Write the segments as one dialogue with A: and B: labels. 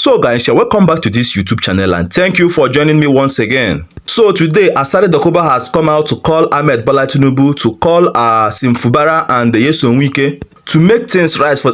A: So guys, you're welcome back to this YouTube channel and thank you for joining me once again. So today, Asari Dokubo has come out to call Ahmed Bola Tinubu, to call Fubara and Wike to make things right for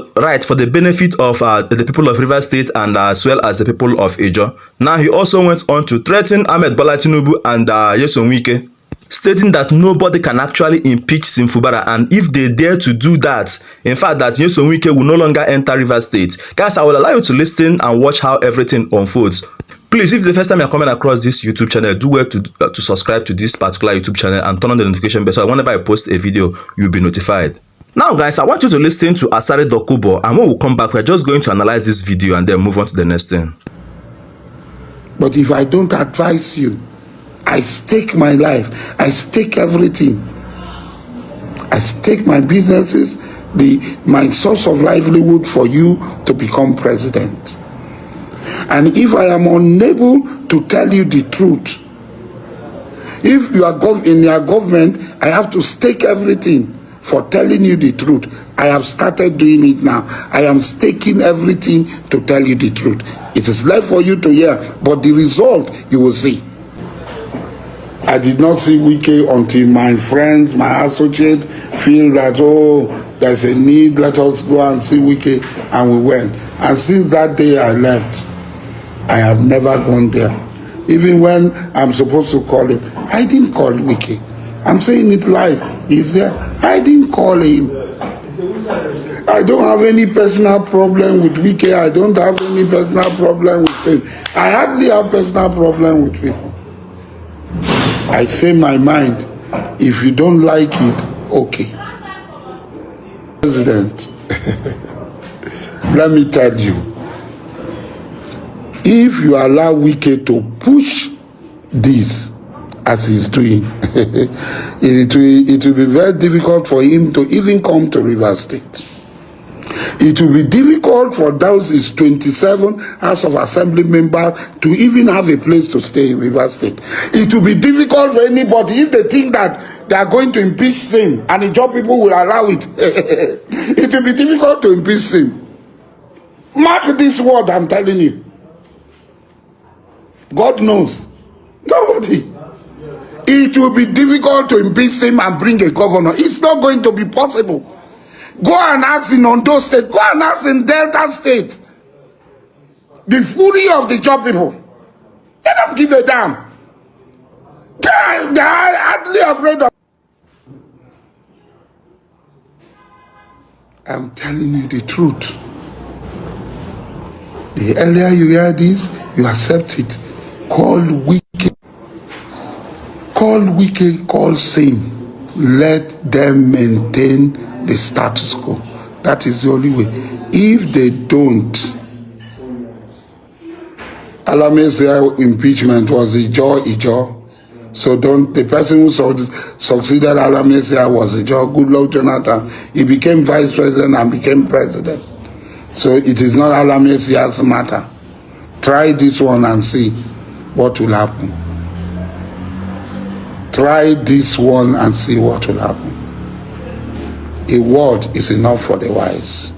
A: the benefit of the people of Rivers State and as well as the people of Ijaw. Now he also went on to threaten Ahmed Bola Tinubu and Wike, stating that nobody can actually impeach Fubara, and if they dare to do that, in fact that Wike will no longer enter Rivers State. Guys, I will allow you to listen and watch how everything unfolds. Please, if it's the first time you're coming across this YouTube channel, do well to subscribe to this particular YouTube channel and turn on the notification bell so that whenever I post a video, you'll be notified. Now guys, I want you to listen to Asari Dokubo, and when we come back, we're just going to analyze this video and then move on to the next thing.
B: But if I don't advise you, I stake my life, I stake everything. I stake my businesses, my source of livelihood for you to become president. And if I am unable to tell you the truth, if you are in your government, I have to stake everything for telling you the truth. I have started doing it now. I am staking everything to tell you the truth. It is left for you to hear, but the result you will see. I did not see Wike until my friends, my associates feel that, oh, there's a need, let us go and see Wike, and we went. And since that day I left, I have never gone there. Even when I'm supposed to call him, I didn't call Wike. I'm saying it live. He's there. I didn't call him. I don't have any personal problem with Wike. I don't have any personal problem with him. I hardly have personal problem with people. I say my mind. If you don't like it, okay. President, let me tell you, if you allow Wike to push this as he's doing, it will be very difficult for him to even come to Rivers State. It will be difficult for those 27 House of Assembly members to even have a place to stay in Rivers State. It will be difficult for anybody if they think that they are going to impeach him and the job people will allow it. It will be difficult to impeach him. Mark this word I'm telling you. God knows. Nobody. It will be difficult to impeach him and bring a governor. It's not going to be possible. Go and ask in Ondo State. Go and ask in Delta State. The fury of the job people. They don't give a damn. They are hardly afraid of. I'm telling you the truth. The earlier you hear this, you accept it. Call Wike. Call Wike, call same. Let them maintain the status quo. That is the only way. If they don't, Alamesia impeachment was ijaw. So the person who succeeded Alamesia was ijaw. Goodluck Jonathan. He became vice president and became president. So it is not Alamesia's matter. Try this one and see what will happen. Try this one and see what will happen. A word is enough for the wise.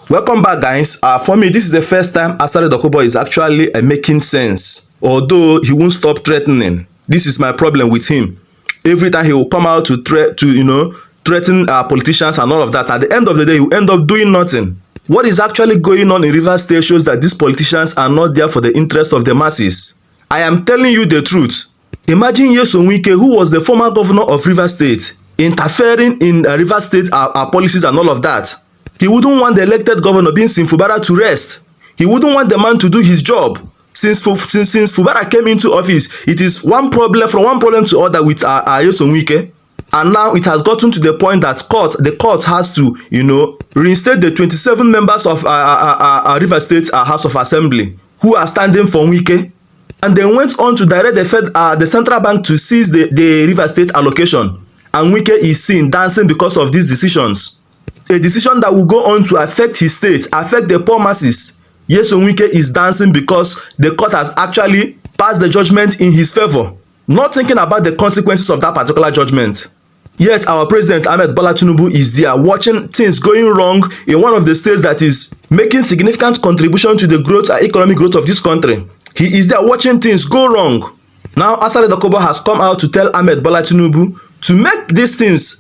A: Welcome back guys. For me, this is the first time Asari Dokubo is actually making sense. Although he won't stop threatening. This is my problem with him. Every time he will come out to threaten politicians and all of that. At the end of the day, he will end up doing nothing. What is actually going on in Rivers State shows that these politicians are not there for the interest of the masses. I am telling you the truth. Imagine Wike, who was the former governor of Rivers State, interfering in Rivers State policies and all of that. He wouldn't want the elected governor being Fubara to rest. He wouldn't want the man to do his job. Since Fubara came into office, it is from one problem to other with Wike. And now it has gotten to the point that the court has to, reinstate the 27 members of Rivers State House of Assembly who are standing for Wike. And then went on to direct the central bank to seize the Rivers State allocation. And Wike is seen dancing because of these decisions. A decision that will go on to affect his state, affect the poor masses. Wike is dancing because the court has actually passed the judgment in his favor, not thinking about the consequences of that particular judgment. Yet our president Ahmed Bola Tinubu is there watching things going wrong in one of the states that is making significant contribution to the growth and economic growth of this country. He is there watching things go wrong. Now Asari Dokubo has come out to tell Ahmed Bola Tinubu to make these things,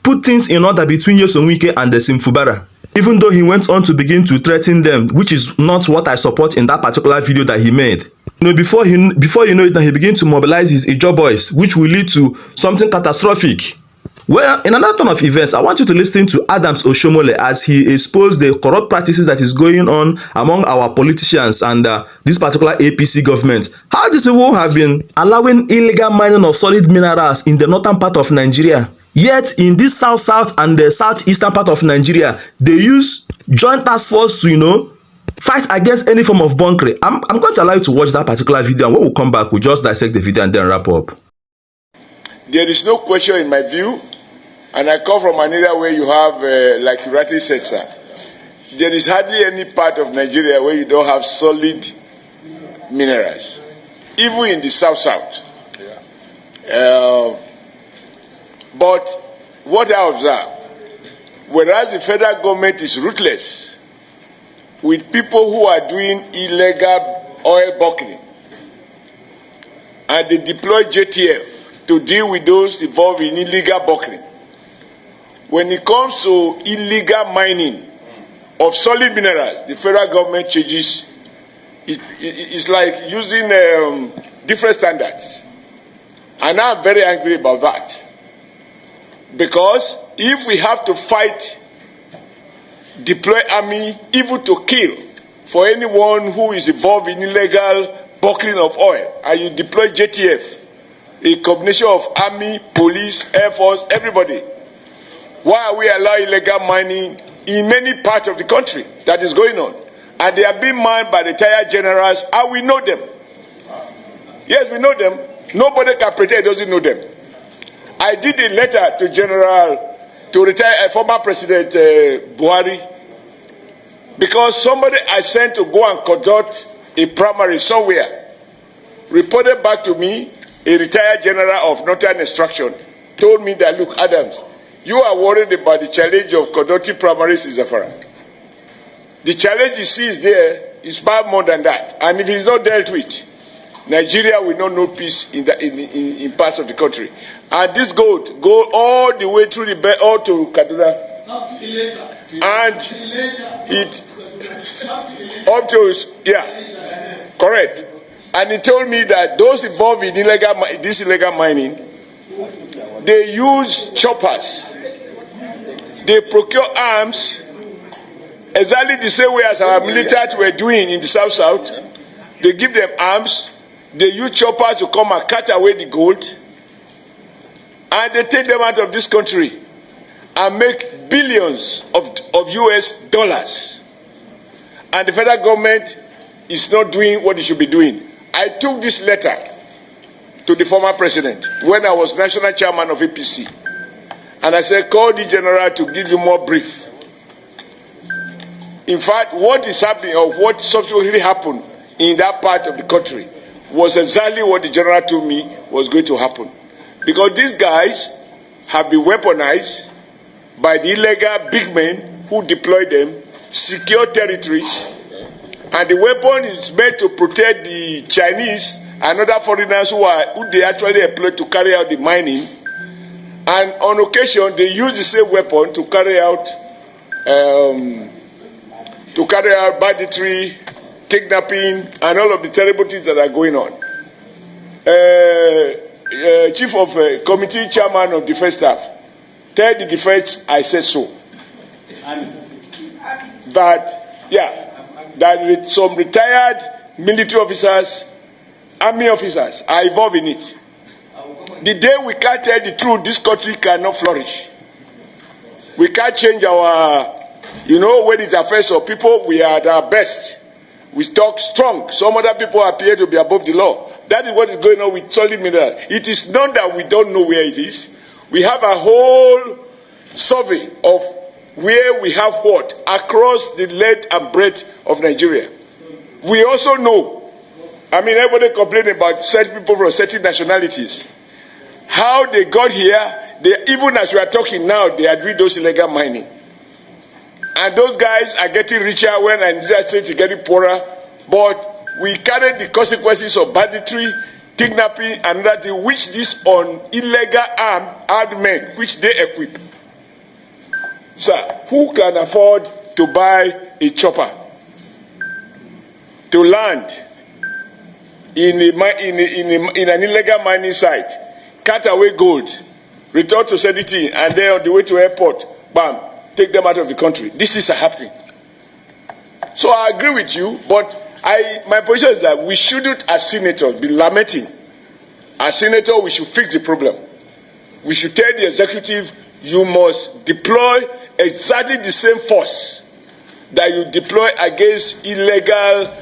A: put things in order between Wike and the Fubara. Even though he went on to begin to threaten them, which is not what I support in that particular video that he made. Before you know it, he began to mobilize his ijaw boys, which will lead to something catastrophic. Well, in another turn of events, I want you to listen to Adams Oshomole as he exposed the corrupt practices that is going on among our politicians and this particular APC government. How these people have been allowing illegal mining of solid minerals in the northern part of Nigeria. Yet in this south and the southeastern part of Nigeria, they use joint task force to, fight against any form of bunkering. I'm going to allow you to watch that particular video, and when we come back, we'll just dissect the video and then wrap up.
C: There is no question in my view, and I come from an area where you have, like you rightly said, sir, there is hardly any part of Nigeria where you don't have solid minerals, even in the south. But what I observe, whereas the federal government is ruthless with people who are doing illegal oil bunkering, and they deploy JTF to deal with those involved in illegal bunkering. When it comes to illegal mining of solid minerals, the federal government changes. It's like using different standards. And I'm very angry about that. Because if we have to fight, deploy army, even to kill for anyone who is involved in illegal bunkering of oil, and you deploy JTF, a combination of army, police, air force, everybody, why are we allowing illegal mining in many parts of the country that is going on? And they are being mined by retired generals, and we know them. Yes, we know them. Nobody can pretend he doesn't know them. I did a letter to former President Buhari, because somebody I sent to go and conduct a primary somewhere reported back to me, a retired general of Northern Extraction, told me that, look, Adams, you are worried about the challenge of conducting primaries in Zamfara. The challenge you see is there is far more than that. And if it's not dealt with, Nigeria will not know peace in parts of the country. And this go all the way through the belt, all to Kaduna. And it up to, correct. And he told me that those involved in this illegal mining, they use choppers. They procure arms exactly the same way as our military were doing in the south. They give them arms. They use choppers to come and cut away the gold. And they take them out of this country and make billions of US dollars. And the federal government is not doing what it should be doing. I took this letter to the former president when I was national chairman of APC. And I said, call the general to give you more brief. In fact, what is happening, or what subsequently happened in that part of the country, was exactly what the general told me was going to happen. Because these guys have been weaponized by the illegal big men who deploy them, secure territories, and the weapon is meant to protect the Chinese and other foreigners who they actually employ to carry out the mining. And on occasion, they use the same weapon to carry out banditry, kidnapping, and all of the terrible things that are going on. Chief of Committee Chairman of Defense Staff, tell the defense I said so. That some retired military officers, army officers are involved in it. The day we can't tell the truth, this country cannot flourish. We can't change our, when it affects our people, we are at our best. We talk strong. Some other people appear to be above the law. That is what is going on with solid mineral. It is not that we don't know where it is. We have a whole survey of where we have what across the length and breadth of Nigeria. We also know, everybody complaining about certain people from certain nationalities. How they got here even as we are talking now, they are doing those illegal mining. And those guys are getting richer when Nigeria State is getting poorer. But we carry the consequences of banditry, kidnapping, and that which this on illegal armed men, which they equip. Sir, who can afford to buy a chopper to land in an illegal mining site, cut away gold, return to Sediti, and then on the way to airport, bam, take them out of the country? This is happening. So I agree with you, but my position is that we shouldn't, as senators, be lamenting. As senators, we should fix the problem. We should tell the executive, you must deploy exactly the same force that you deploy against illegal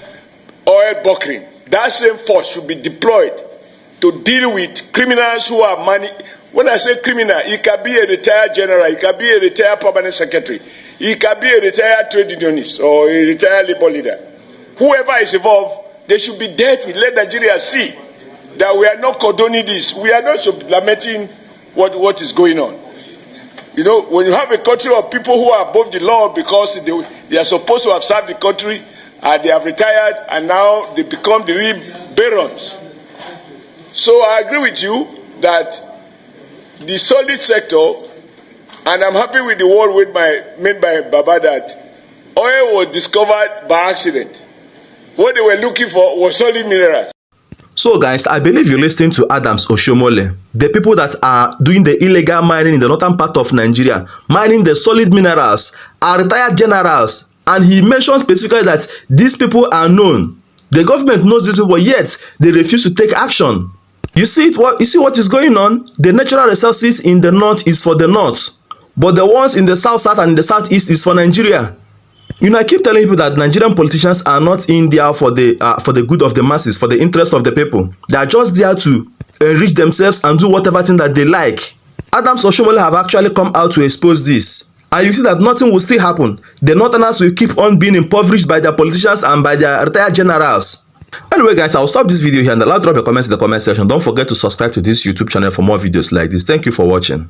C: oil bunkering. That same force should be deployed to deal with criminals who are money. When I say criminal, it can be a retired general, it can be a retired permanent secretary, it can be a retired trade unionist or a retired labor leader. Whoever is involved, they should be dealt with. Let Nigeria see that we are not condoning this. We are not lamenting what is going on. You know, when you have a country of people who are above the law because they are supposed to have served the country, and they have retired, and now they become the real barons. So I agree with you that the solid sector, and I'm happy with the word made by Baba that oil was discovered by accident. What they were looking for was solid minerals.
A: So guys, I believe you're listening to Adams Oshomole, the people that are doing the illegal mining in the northern part of Nigeria, mining the solid minerals, are retired generals, and he mentioned specifically that these people are known. The government knows these people, yet they refuse to take action. You see what is going on? The natural resources in the north is for the north, but the ones in the south and in the southeast is for Nigeria. You know, I keep telling people that Nigerian politicians are not in there for the good of the masses, for the interest of the people. They are just there to enrich themselves and do whatever thing that they like. Adams Oshomole have actually come out to expose this. And you see that nothing will still happen. The northerners will keep on being impoverished by their politicians and by their retired generals. Anyway guys, I'll stop this video here and I'll drop your comments in the comment section. Don't forget to subscribe to this YouTube channel for more videos like this. Thank you for watching.